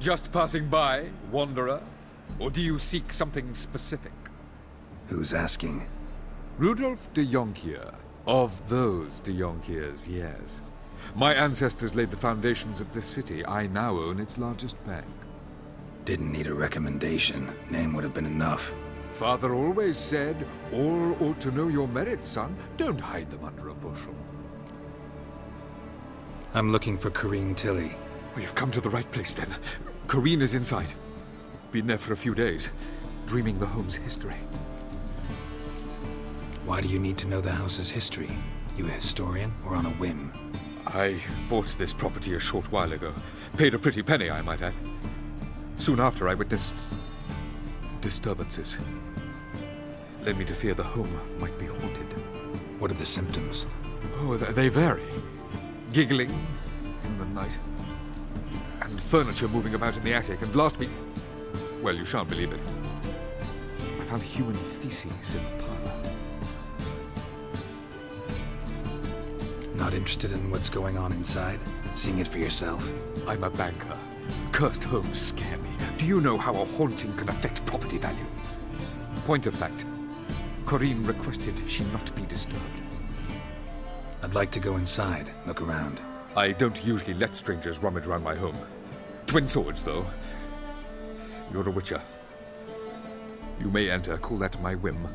Just passing by, wanderer? Or do you seek something specific? Who's asking? Rudolf de Jonkier. Of those de Jonkiers, yes. My ancestors laid the foundations of this city. I now own its largest bank. Didn't need a recommendation. Name would have been enough. Father always said, all ought to know your merits, son. Don't hide them under a bushel. I'm looking for Corrine Tilly. Well, you've come to the right place, then. Corrine is inside. Been there for a few days, dreaming the home's history. Why do you need to know the house's history? You a historian, or on a whim? I bought this property a short while ago. Paid a pretty penny, I might add. Soon after, I witnessed disturbances. Led me to fear the home might be haunted. What are the symptoms? Oh, they vary. Giggling in the night. And furniture moving about in the attic. And last week... well, you shan't believe it. I found human feces in the parlor. Not interested in what's going on inside? Seeing it for yourself? I'm a banker. Cursed homes scare me. Do you know how a haunting can affect property value? Point of fact, Corrine requested she not be disturbed. I'd like to go inside, look around. I don't usually let strangers rummage around my home. Twin swords, though. You're a witcher. You may enter, call that my whim.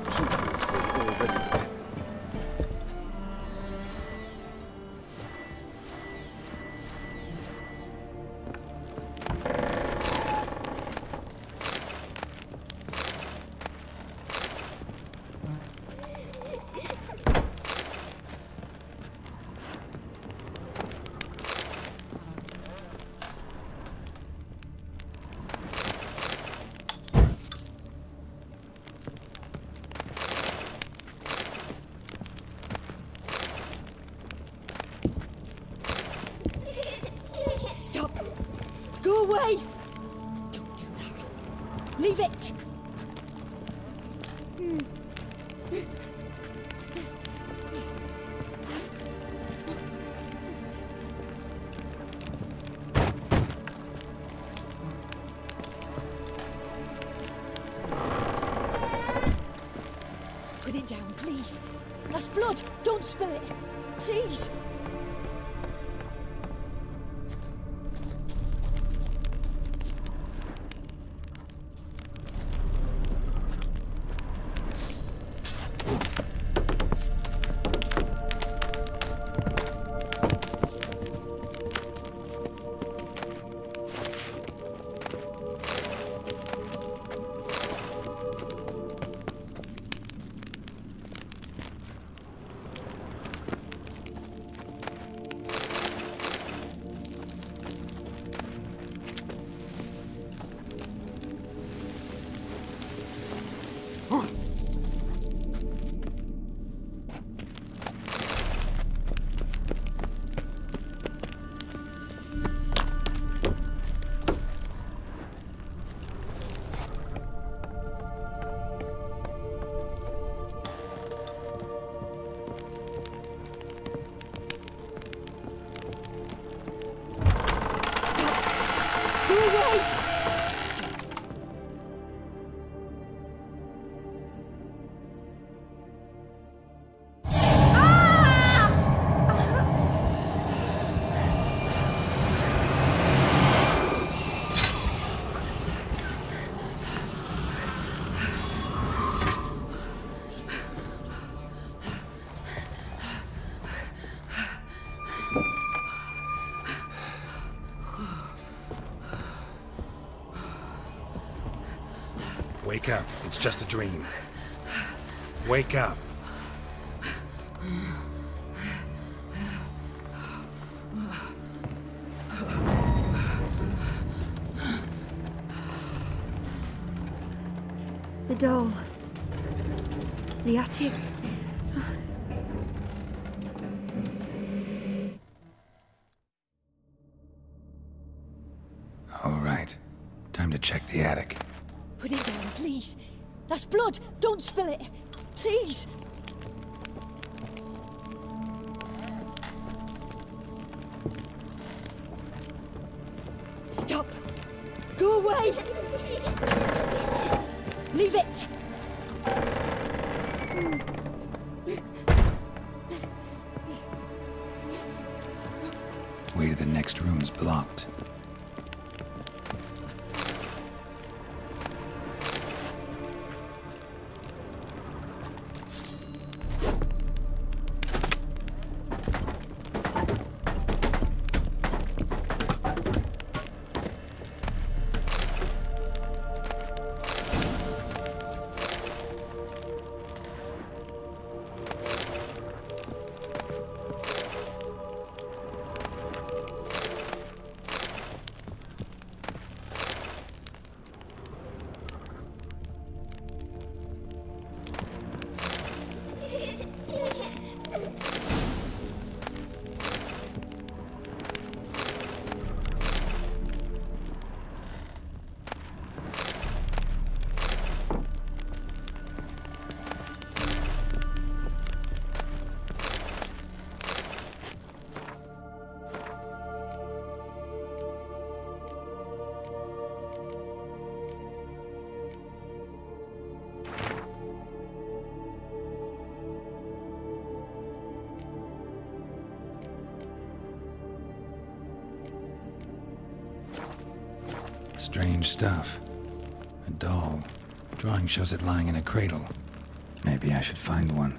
Truthers will already attend. Stop! Go away! Don't do that. Leave it! Put it down, please. That's blood! Don't spill it! Please! Wake up. It's just a dream. Wake up. The doll. The attic. All right. Time to check the attic. Put it down, please. That's blood. Don't spill it. Please. away! Leave it! Way to the next room's blocked. Strange stuff. A doll. Drawing shows it lying in a cradle. Maybe I should find one.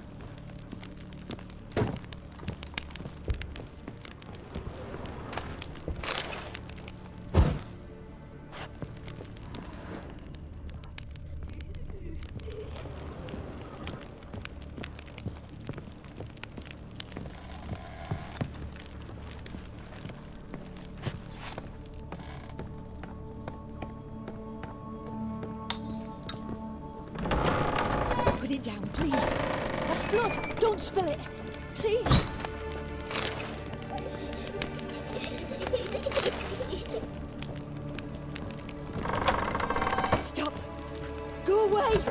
Put it down, please. That's blood. Don't spill it. Please. Stop. Go away.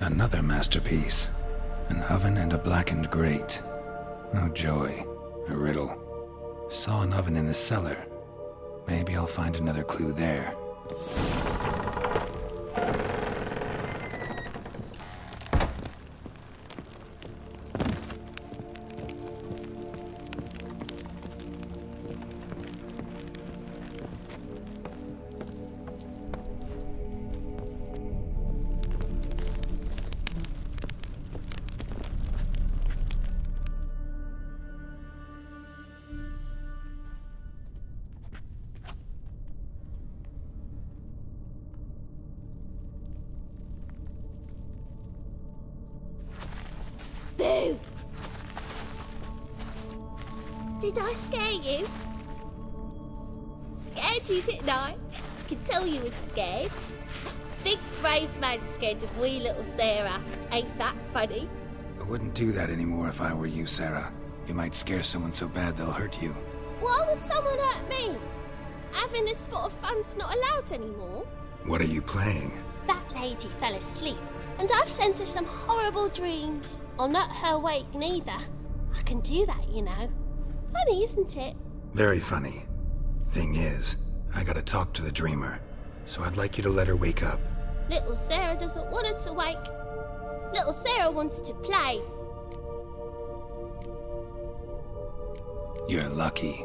Another masterpiece. An oven and a blackened grate. Oh joy. A riddle. Saw an oven in the cellar. Maybe I'll find another clue there. Boo! Did I scare you? Scared you, didn't I? I can tell you was scared. Big brave man scared of wee little Sarah. Ain't that funny? I wouldn't do that anymore if I were you, Sarah. You might scare someone so bad they'll hurt you. Why would someone hurt me? Having a spot of fun's not allowed anymore. What are you playing? That lady fell asleep, and I've sent her some horrible dreams. I'll not her wake neither. I can do that, you know. Funny, isn't it? Very funny. Thing is, I gotta talk to the dreamer, so I'd like you to let her wake up. Little Sarah doesn't want her to wake. Little Sarah wants to play. You're lucky.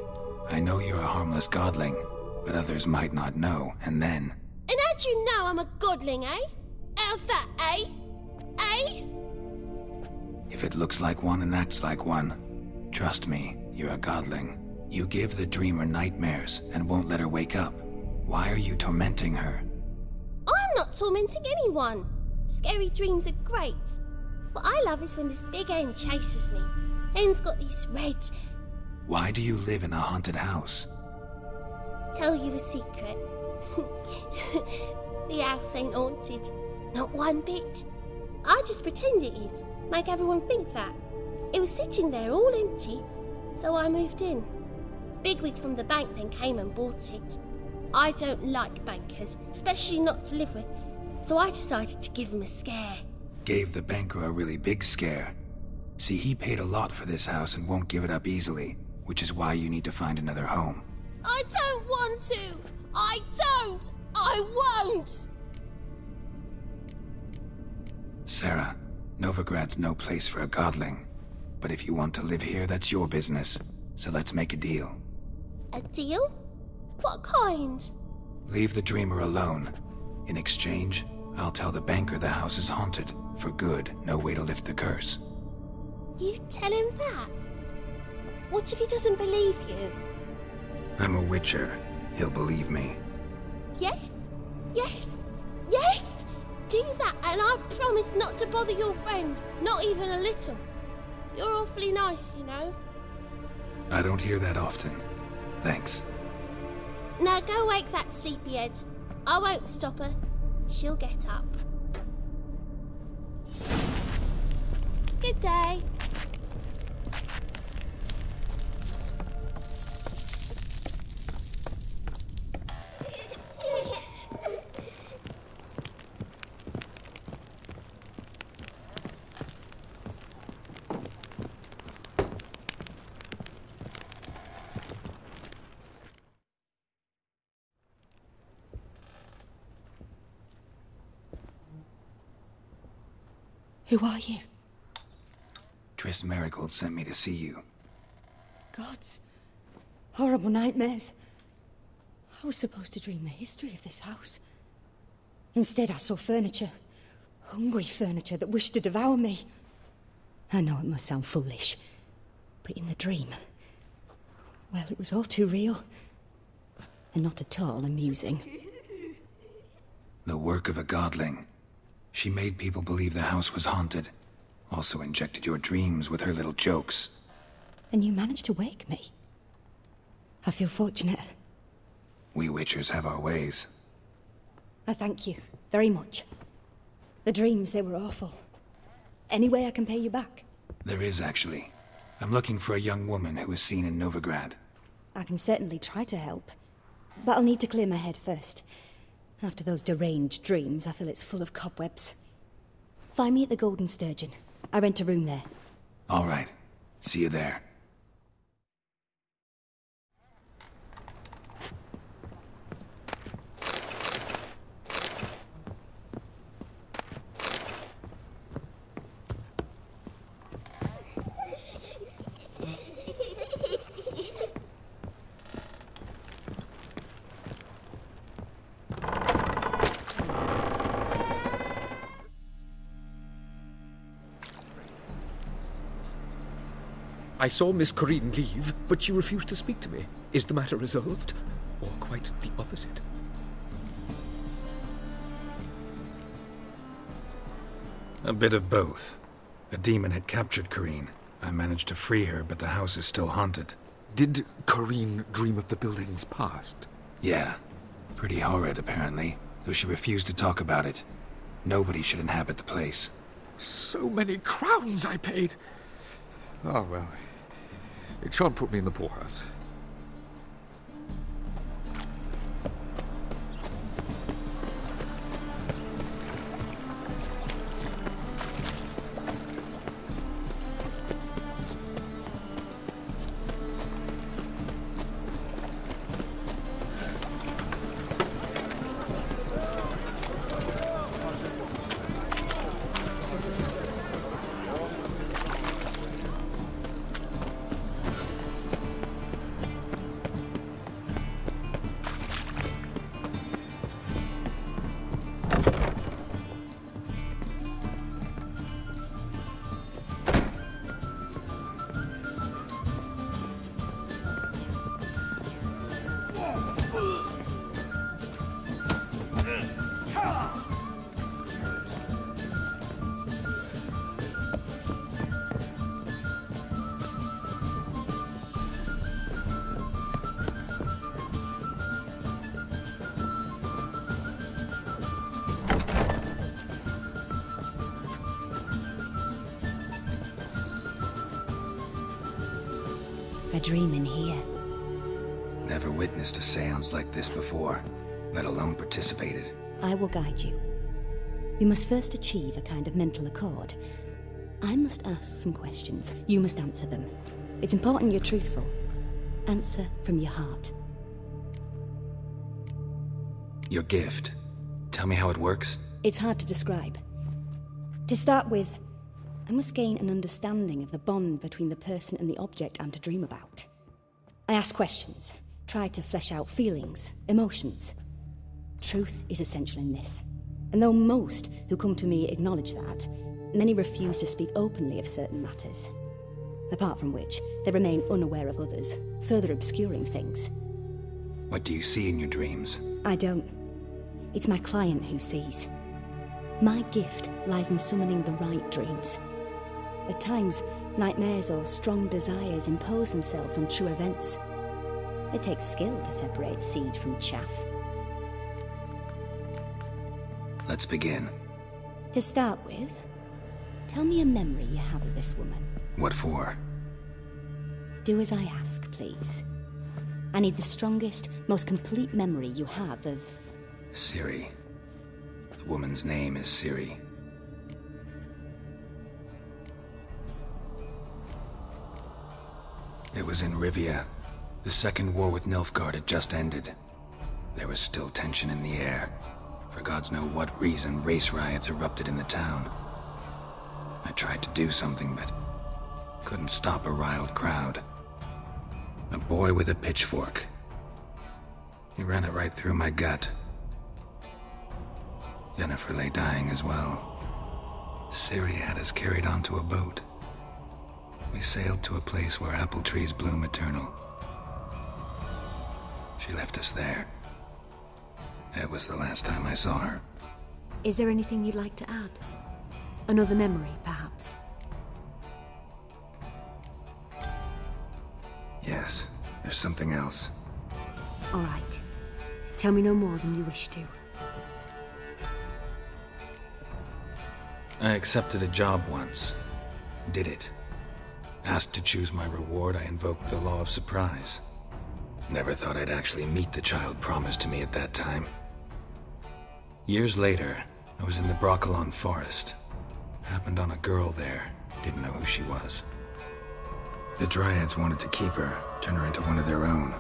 I know you're a harmless godling, but others might not know, and then... And how'd you know I'm a godling, eh? How's that, eh? Eh? If it looks like one and acts like one, trust me, you're a godling. You give the dreamer nightmares and won't let her wake up. Why are you tormenting her? I'm not tormenting anyone. Scary dreams are great. What I love is when this big hen chases me. Hen's got these red... Why do you live in a haunted house? Tell you a secret. The house ain't haunted. Not one bit. I just pretend it is. Make everyone think that. It was sitting there all empty, so I moved in. Bigwig from the bank then came and bought it. I don't like bankers, especially not to live with, so I decided to give him a scare. Gave the banker a really big scare. See, he paid a lot for this house and won't give it up easily, which is why you need to find another home. I don't want to! I don't! I won't! Sarah, Novigrad's no place for a godling. But if you want to live here, that's your business. So let's make a deal. A deal? What kind? Leave the dreamer alone. In exchange, I'll tell the banker the house is haunted. For good, no way to lift the curse. You tell him that? What if he doesn't believe you? I'm a witcher. He'll believe me. Yes, yes, yes! Do that and I promise not to bother your friend, not even a little. You're awfully nice, you know. I don't hear that often. Thanks. Now go wake that sleepyhead. I won't stop her. She'll get up. Good day. Who are you? Triss Marigold sent me to see you. Gods. Horrible nightmares. I was supposed to dream the history of this house. Instead, I saw furniture. Hungry furniture that wished to devour me. I know it must sound foolish, but in the dream, well, it was all too real. And not at all amusing. The work of a godling. She made people believe the house was haunted. Also injected your dreams with her little jokes. And you managed to wake me. I feel fortunate. We witchers have our ways. I thank you very much. The dreams, they were awful. Any way I can pay you back? There is, actually. I'm looking for a young woman who was seen in Novigrad. I can certainly try to help. But I'll need to clear my head first. After those deranged dreams, I feel it's full of cobwebs. Find me at the Golden Sturgeon. I rent a room there. All right. See you there. I saw Miss Corinne leave, but she refused to speak to me. Is the matter resolved? Or quite the opposite? A bit of both. A demon had captured Corinne. I managed to free her, but the house is still haunted. Did Corinne dream of the building's past? Yeah. Pretty horrid, apparently, though she refused to talk about it. Nobody should inhabit the place. So many crowns I paid! Oh, well. It shan't put me in the poorhouse. A dream in here. never witnessed a seance like this before, let alone participated. I will guide you. You must first achieve a kind of mental accord. I must ask some questions. You must answer them. It's important you're truthful. Answer from your heart. Your gift. Tell me how it works. It's hard to describe. To start with, I must gain an understanding of the bond between the person and the object I'm to dream about. I ask questions, try to flesh out feelings, emotions. Truth is essential in this. And though most who come to me acknowledge that, many refuse to speak openly of certain matters. Apart from which, they remain unaware of others, further obscuring things. What do you see in your dreams? I don't. It's my client who sees. My gift lies in summoning the right dreams. At times, nightmares or strong desires impose themselves on true events. It takes skill to separate seed from chaff. Let's begin. To start with, tell me a memory you have of this woman. What for? Do as I ask, please. I need the strongest, most complete memory you have of... Ciri. The woman's name is Ciri. It was in Rivia. The second war with Nilfgaard had just ended. There was still tension in the air. For gods know what reason, race riots erupted in the town. I tried to do something, but couldn't stop a riled crowd. A boy with a pitchfork. He ran it right through my gut. Yennefer lay dying as well. Ciri had us carried onto a boat. We sailed to a place where apple trees bloom eternal. She left us there. That was the last time I saw her. Is there anything you'd like to add? Another memory, perhaps? Yes, there's something else. All right. Tell me no more than you wish to. I accepted a job once. Did it. Asked to choose my reward, I invoked the law of surprise. Never thought I'd actually meet the child promised to me at that time. Years later, I was in the Broccolon forest. Happened on a girl there. Didn't know who she was. The Dryads wanted to keep her, turn her into one of their own.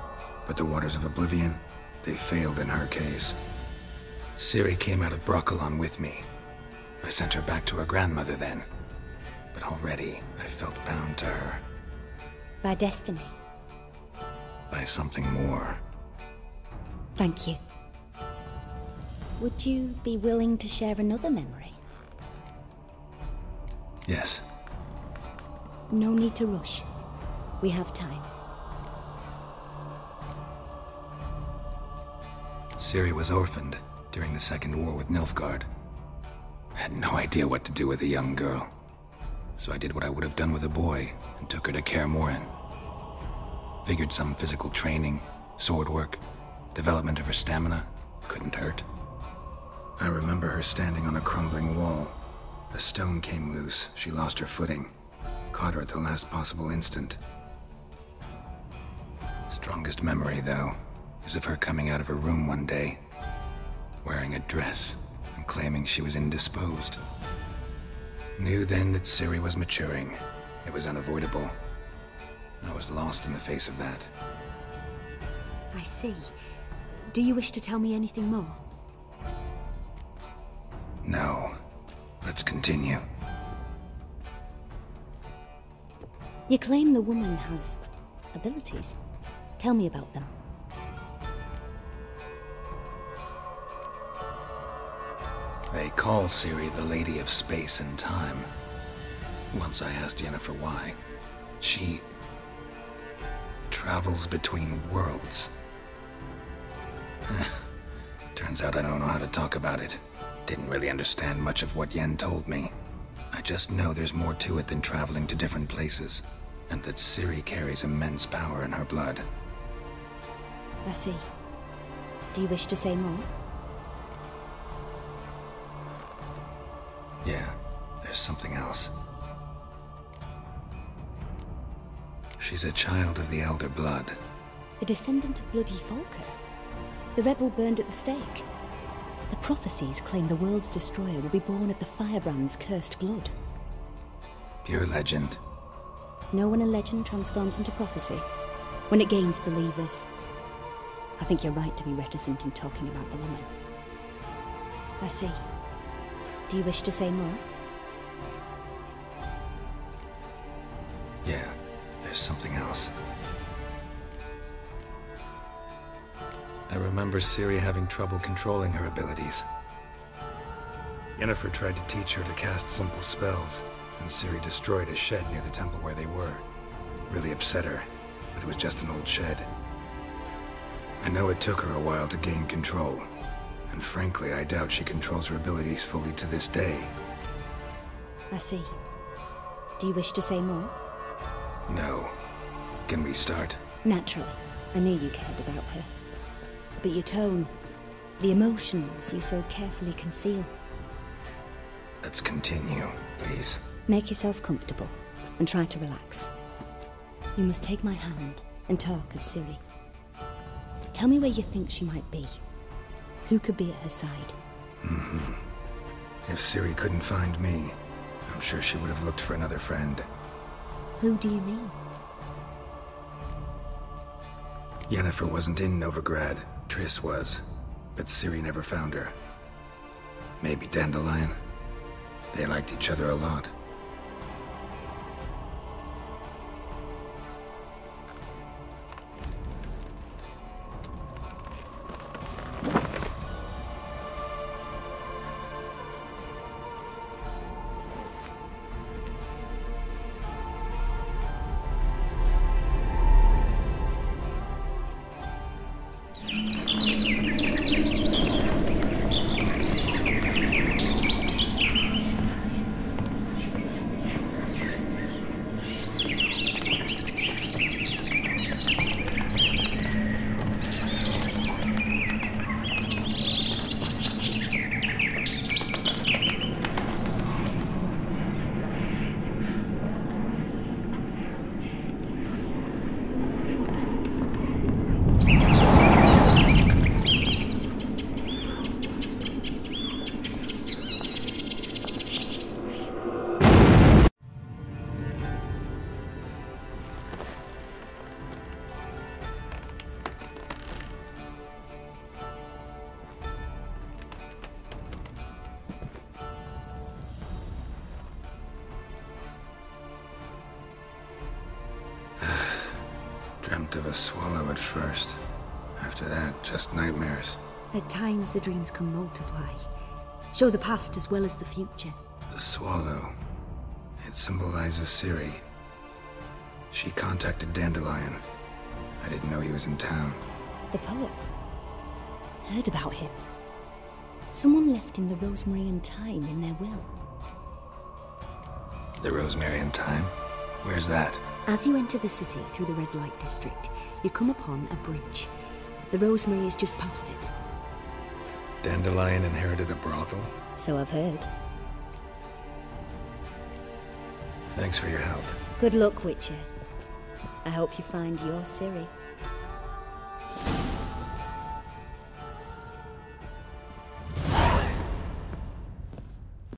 But the Waters of Oblivion, they failed in her case. Ciri came out of Broccolon with me. I sent her back to her grandmother then. But already, I felt bound to her. By destiny. By something more. Thank you. Would you be willing to share another memory? Yes. No need to rush. We have time. Ciri was orphaned during the Second War with Nilfgaard. Had no idea what to do with a young girl. So I did what I would have done with a boy and took her to Kaer Morhen. Figured some physical training, sword work, development of her stamina couldn't hurt. I remember her standing on a crumbling wall. A stone came loose, she lost her footing. Caught her at the last possible instant. Strongest memory, though, is of her coming out of her room one day, wearing a dress and claiming she was indisposed. Knew then that Ciri was maturing. It was unavoidable. I was lost in the face of that. I see. Do you wish to tell me anything more? No. Let's continue. You claim the woman has abilities. Tell me about them. They call Ciri the Lady of Space and Time. Once I asked Yennefer why. She travels between worlds. Turns out I don't know how to talk about it. Didn't really understand much of what Yen told me. I just know there's more to it than traveling to different places, and that Ciri carries immense power in her blood. I see. Do you wish to say more? Yeah, there's something else. She's a child of the Elder Blood. A descendant of bloody Volker. The rebel burned at the stake. The prophecies claim the world's destroyer will be born of the firebrand's cursed blood. Pure legend. Know when a legend transforms into prophecy? When it gains believers. I think you're right to be reticent in talking about the woman. I see. Do you wish to say more? Yeah, there's something else. I remember Ciri having trouble controlling her abilities. Yennefer tried to teach her to cast simple spells, and Ciri destroyed a shed near the temple where they were. Really upset her, but it was just an old shed. I know it took her a while to gain control, and frankly, I doubt she controls her abilities fully to this day. I see. Do you wish to say more? No. Can we start? Naturally. I knew you cared about her. But your tone, the emotions you so carefully conceal. Let's continue, please. Make yourself comfortable and try to relax. You must take my hand and talk of Ciri. Tell me where you think she might be. Who could be at her side? If Ciri couldn't find me, I'm sure she would have looked for another friend. Who do you mean? Yennefer wasn't in Novigrad. Triss was, but Ciri never found her. Maybe Dandelion. They liked each other a lot. Dreamt of a swallow at first. After that, just nightmares. At times the dreams can multiply. Show the past as well as the future. The swallow. It symbolizes Ciri. She contacted Dandelion. I didn't know he was in town. The poet. Heard about him. Someone left him the rosemary and thyme in their will. The Rosemary and Thyme? Where's that? As you enter the city through the red light district, you come upon a bridge. The rosemary is just past it. Dandelion inherited a brothel? So I've heard. Thanks for your help. Good luck, Witcher. I hope you find your Ciri.